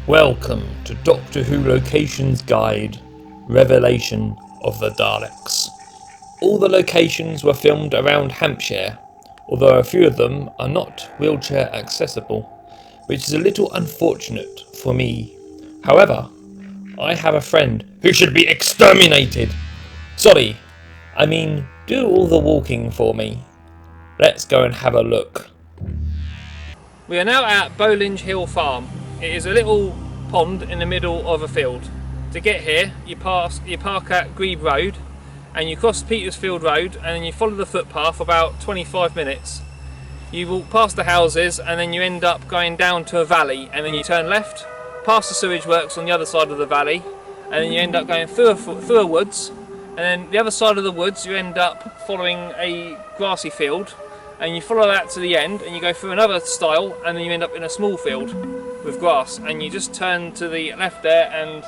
Welcome to Doctor Who Locations Guide, Revelation of the Daleks. All the locations were filmed around Hampshire, although a few of them are not wheelchair accessible, which is a little unfortunate for me. However, I have a friend who should be exterminated. Sorry, I mean, do all the walking for me. Let's go and have a look. We are now at Bolinge Hill Farm. It is a little pond in the middle of a field. To get here, you park at Glebe Road, and you cross Petersfield Road, and then you follow the footpath about 25 minutes. You walk past the houses, and then you end up going down to a valley, and then you turn left, past the sewage works on the other side of the valley, and then you end up going through a woods, and then the other side of the woods you end up following a grassy field, and you follow that to the end, and you go through another stile, and then you end up in a small field with grass, and you just turn to the left there, and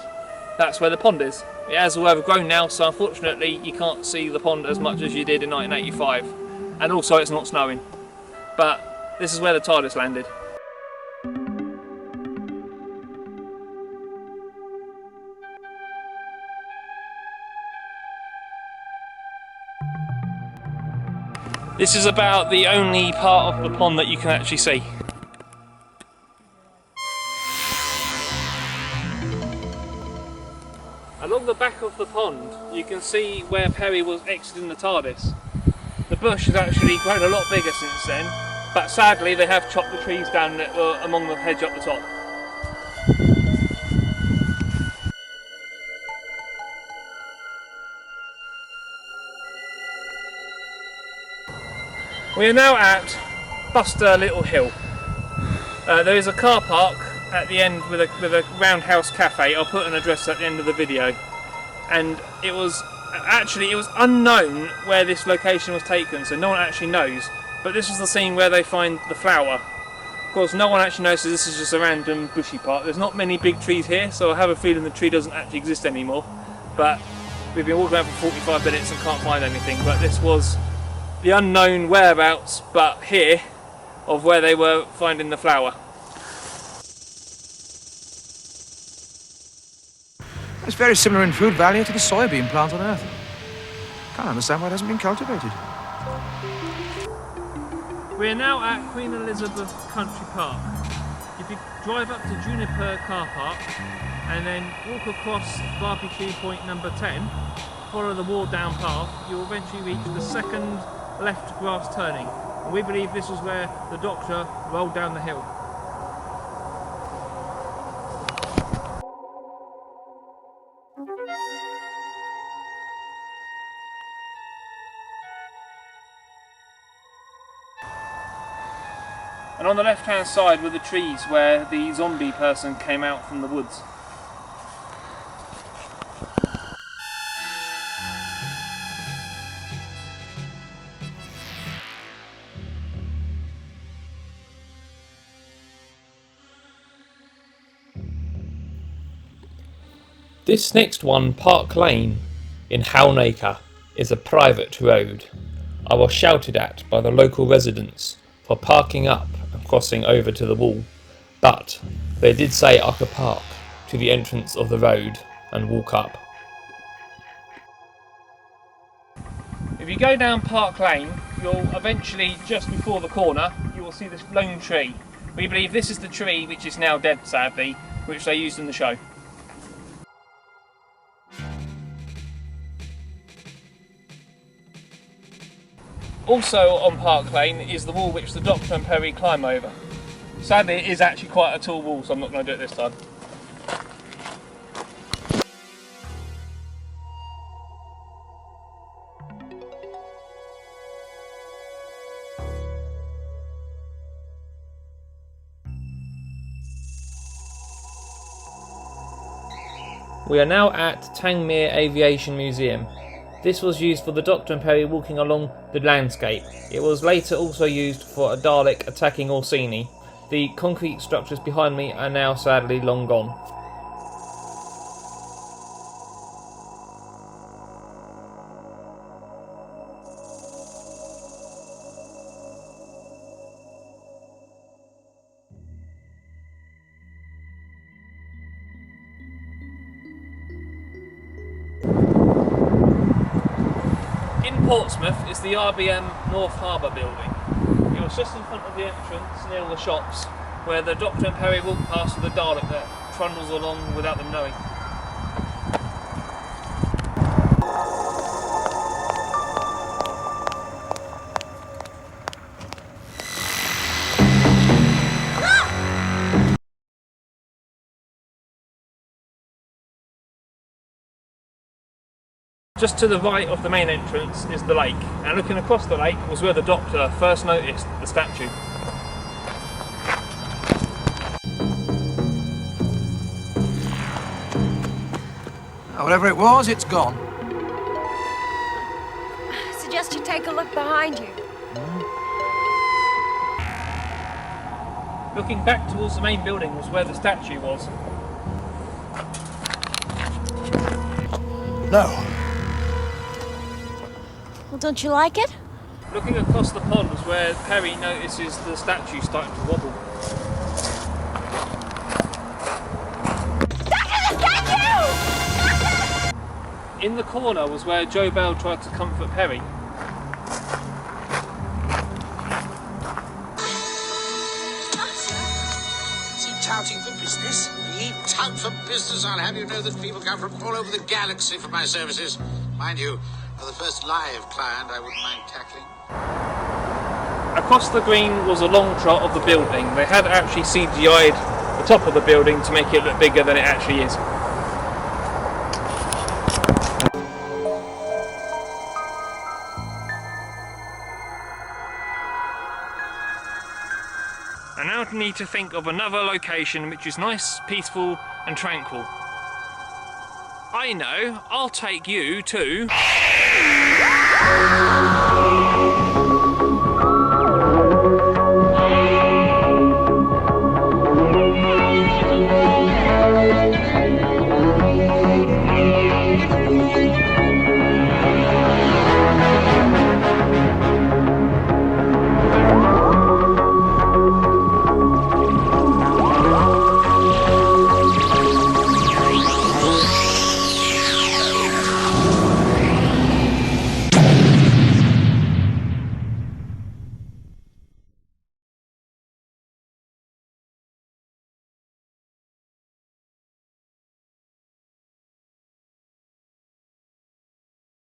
that's where the pond is. It has all overgrown now, so unfortunately you can't see the pond as much as you did in 1985, and also it's not snowing. But this is where the TARDIS landed. This is about the only part of the pond that you can actually see. Along the back of the pond, you can see where Perry was exiting the TARDIS. The bush has actually grown a lot bigger since then, but sadly they have chopped the trees down among the hedge up the top. We are now at Buster Little Hill. There is a car park at the end with a roundhouse cafe. I'll put an address at the end of the video. And it was unknown where this location was taken, so no one actually knows. But this was the scene where they find the flower. Of course, no one actually knows, so this is just a random bushy part. There's not many big trees here, so I have a feeling the tree doesn't actually exist anymore. But we've been walking around for 45 minutes and can't find anything. But this was the unknown whereabouts, but here, of where they were finding the flower. It's very similar in food value to the soybean plant on Earth. Can't understand why it hasn't been cultivated. We are now at Queen Elizabeth Country Park. If you drive up to Juniper Car Park and then walk across barbecue point number 10, follow the walled down path, you will eventually reach the second left grass turning. And we believe this was where the Doctor rolled down the hill. And on the left hand side were the trees where the zombie person came out from the woods. This next one, Park Lane in Halnaker, is a private road. I was shouted at by the local residents for parking up and crossing over to the wall, but they did say I could park to the entrance of the road and walk up. If you go down Park Lane, you'll eventually, just before the corner, you will see this lone tree. We believe this is the tree, which is now dead sadly, which they used in the show. Also on Park Lane is the wall which the Doctor and Perry climb over. Sadly it is actually quite a tall wall, so I'm not going to do it this time. We are now at Tangmere Aviation Museum. This was used for the Doctor and Perry walking along the landscape. It was later also used for a Dalek attacking Orsini. The concrete structures behind me are now sadly long gone. Portsmouth is the IBM North Harbour building. It was just in front of the entrance near the shops where the Doctor and Perry walked past with the Dalek that trundles along without them knowing. Just to the right of the main entrance is the lake, and looking across the lake was where the Doctor first noticed the statue. Whatever it was, it's gone. I suggest you take a look behind you. Looking back towards the main building was where the statue was. No. Well, don't you like it? Looking across the pond was where Perry notices the statue starting to wobble. In the corner was where Joe Bell tried to comfort Perry. Is he touting for business? He tout for business, I'll have you know that people come from all over the galaxy for my services. Mind you, you're the first live client I wouldn't mind tackling. Across the green was a long shot of the building. They had actually CGI'd the top of the building to make it look bigger than it actually is. I now need to think of another location which is nice, peaceful and tranquil. I know, I'll take you to...